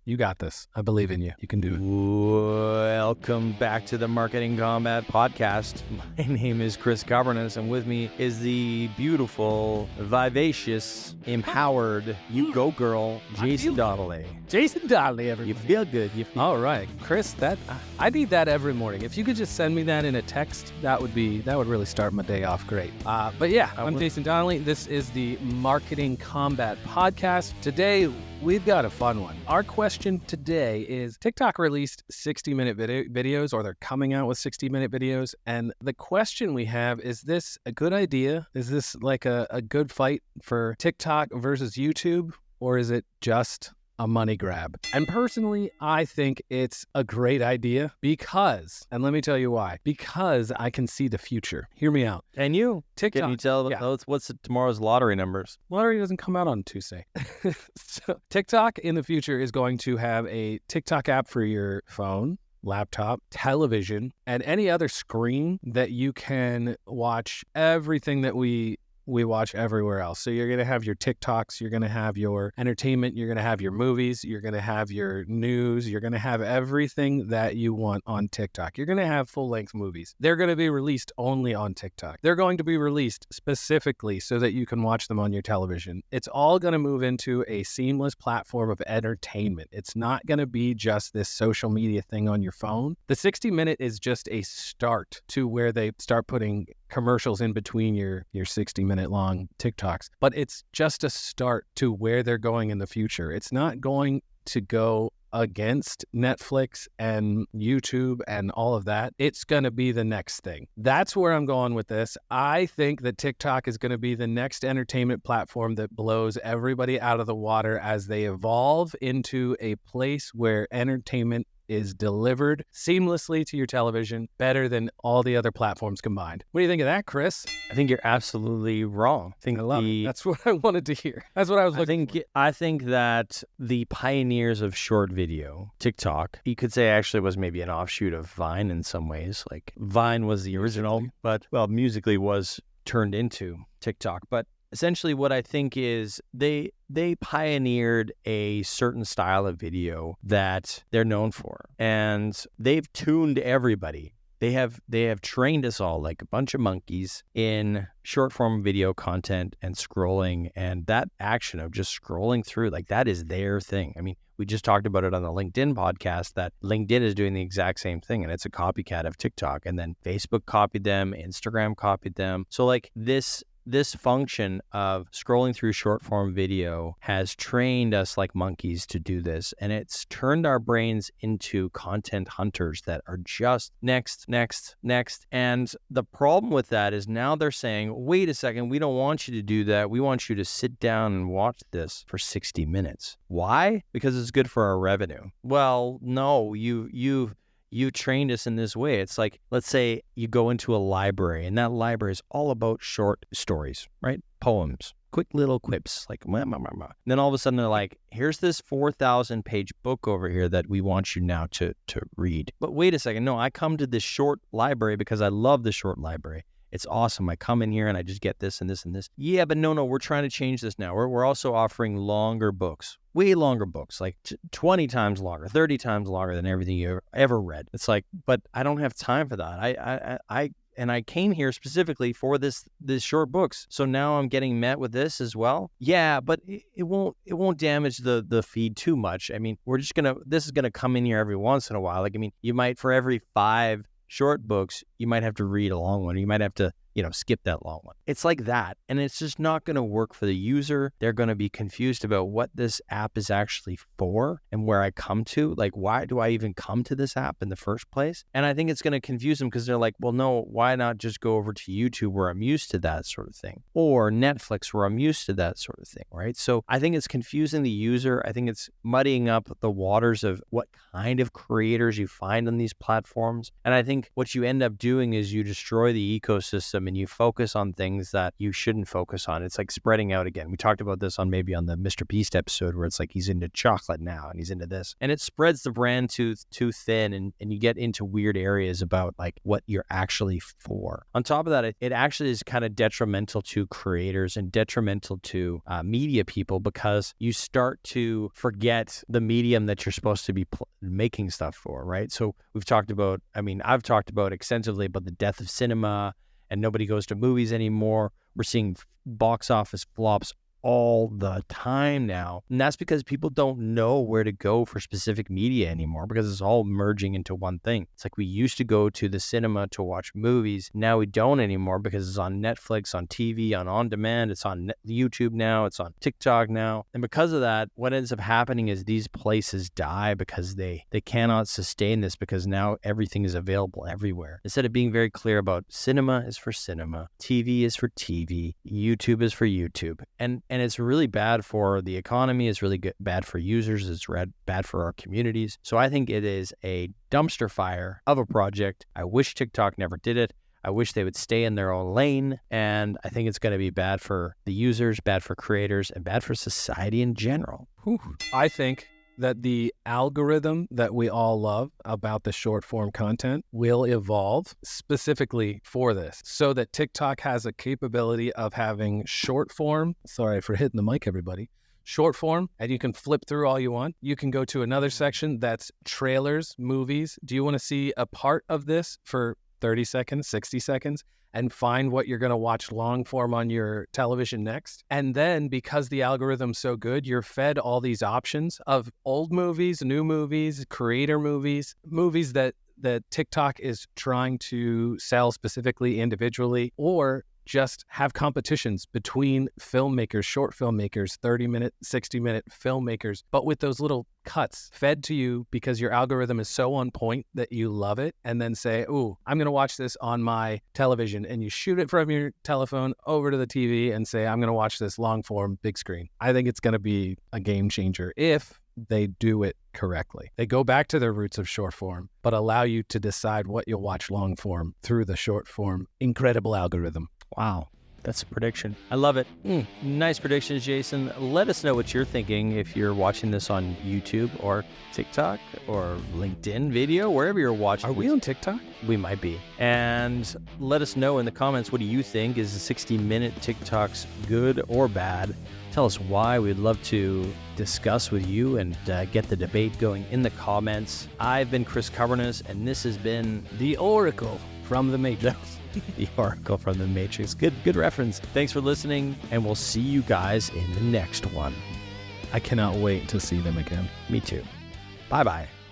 You got this. I believe in you. You can do it. Welcome back to the Marketing Combat Podcast. My name is Chris Governance, and with me is the beautiful, vivacious, empowered, you go girl, Jason Donnelly. Jason Donnelly, everybody. You feel good. All right, Chris. I need that every morning. If you could just send me that in a text, that would really start my day off great. But yeah, I'm Jason Donnelly. This is the Marketing Combat Podcast. Today, we've got a fun one. Our question today is TikTok released 60-minute videos, or they're coming out with 60-minute videos. And the question we have, is this a good idea? Is this like a good fight for TikTok versus YouTube? Or is it just a money grab? And personally, I think it's a great idea because, and let me tell you why, because I can see the future. Hear me out. And you? TikTok. Can you tell what's tomorrow's lottery numbers? Lottery doesn't come out on Tuesday. So TikTok in the future is going to have a TikTok app for your phone, laptop, television, and any other screen that you can watch everything that we watch everywhere else. So you're going to have your TikToks, you're going to have your entertainment, you're going to have your movies, you're going to have your news, you're going to have everything that you want on TikTok. You're going to have full-length movies. They're going to be released only on TikTok. They're going to be released specifically so that you can watch them on your television. It's all going to move into a seamless platform of entertainment. It's not going to be just this social media thing on your phone. The 60-minute is just a start to where they start putting commercials in between your 60-minute long TikToks. But it's just a start to where they're going in the future. It's not going to go against Netflix and YouTube and all of that. It's going to be the next thing. That's where I'm going with this. I think that TikTok is going to be the next entertainment platform that blows everybody out of the water as they evolve into a place where entertainment is delivered seamlessly to your television better than all the other platforms combined. What do you think of that, Chris? I think you're absolutely wrong. I love it. That's what I wanted to hear. That's what I was looking for. I think that the pioneers of short video, TikTok, you could say actually was maybe an offshoot of Vine in some ways. Like Vine was the original, but musically was turned into TikTok. But essentially what I think is they pioneered a certain style of video that they're known for, and they've tuned everybody. They have trained us all like a bunch of monkeys in short form video content and scrolling, and that action of just scrolling through, like that is their thing. I mean, we just talked about it on the LinkedIn podcast that LinkedIn is doing the exact same thing, and it's a copycat of TikTok. And then Facebook copied them, Instagram copied them. So like this function of scrolling through short form video has trained us like monkeys to do this. And it's turned our brains into content hunters that are just next. And the problem with that is now they're saying, wait a second, we don't want you to do that. We want you to sit down and watch this for 60 minutes. Why? Because it's good for our revenue. Well, no, you trained us in this way. It's like, let's say you go into a library and that library is all about short stories, right? Poems, quick little quips, like, blah, blah, blah, blah. And then all of a sudden they're like, here's this 4,000 page book over here that we want you now to read. But wait a second. No, I come to this short library because I love the short library. It's awesome. I come in here and I just get this and this and this. Yeah, but no, we're trying to change this now. We're also offering longer books, way longer books, like 20 times longer, 30 times longer than everything you ever read. It's like, but I don't have time for that. I came here specifically for this short books. So now I'm getting met with this as well. Yeah, but it won't damage the feed too much. I mean, this is gonna come in here every once in a while. Like, I mean, you might, for every 5 short books, you might have to read a long one. You might have to, skip that long one. It's like that. And it's just not going to work for the user. They're going to be confused about what this app is actually for and where I come to. Like, why do I even come to this app in the first place? And I think it's going to confuse them because they're like, well, no, why not just go over to YouTube where I'm used to that sort of thing? Or Netflix where I'm used to that sort of thing, right? So I think it's confusing the user. I think it's muddying up the waters of what kind of creators you find on these platforms. And I think what you end up doing is you destroy the ecosystem algorithm and you focus on things that you shouldn't focus on. It's like spreading out again. We talked about this on maybe on the Mr. Beast episode where it's like he's into chocolate now and he's into this. And it spreads the brand too thin and you get into weird areas about like what you're actually for. On top of that, it actually is kind of detrimental to creators and detrimental to media people because you start to forget the medium that you're supposed to be making stuff for, right? So I've talked about extensively about the death of cinema and nobody goes to movies anymore. We're seeing box office flops all the time now. And that's because people don't know where to go for specific media anymore because it's all merging into one thing. It's like we used to go to the cinema to watch movies. Now we don't anymore because it's on Netflix, on TV, on demand. It's on YouTube now. It's on TikTok now. And because of that, what ends up happening is these places die because they cannot sustain this because now everything is available everywhere. Instead of being very clear about cinema is for cinema, TV is for TV, YouTube is for YouTube. And it's really bad for the economy. It's really bad for users. It's bad for our communities. So I think it is a dumpster fire of a project. I wish TikTok never did it. I wish they would stay in their own lane. And I think it's going to be bad for the users, bad for creators, and bad for society in general. Whew. I think that the algorithm that we all love about the short form content will evolve specifically for this so that TikTok has a capability of having short form. Sorry for hitting the mic, everybody. Short form, and you can flip through all you want. You can go to another section that's trailers, movies. Do you want to see a part of this for 30 seconds, 60 seconds? And find what you're going to watch long form on your television next. And then because the algorithm's so good, you're fed all these options of old movies, new movies, creator movies, movies that TikTok is trying to sell specifically individually, or just have competitions between filmmakers, short filmmakers, 30-minute, 60-minute filmmakers, but with those little cuts fed to you because your algorithm is so on point that you love it, and then say, ooh, I'm going to watch this on my television, and you shoot it from your telephone over to the TV and say, I'm going to watch this long form, big screen. I think it's going to be a game changer if they do it correctly. They go back to their roots of short form, but allow you to decide what you'll watch long form through the short form incredible algorithm. Wow. That's a prediction. I love it. Nice predictions, Jason. Let us know what you're thinking if you're watching this on YouTube or TikTok or LinkedIn video, wherever you're watching. Are we on TikTok? We might be. And let us know in the comments, what do you think? Is the 60-minute TikToks good or bad? Tell us why. We'd love to discuss with you and get the debate going in the comments. I've been Chris Coverness, and this has been The Oracle from the Matrix. The Oracle from the Matrix. Good reference. Thanks for listening, and we'll see you guys in the next one. I cannot wait to see them again. Me too. Bye-bye.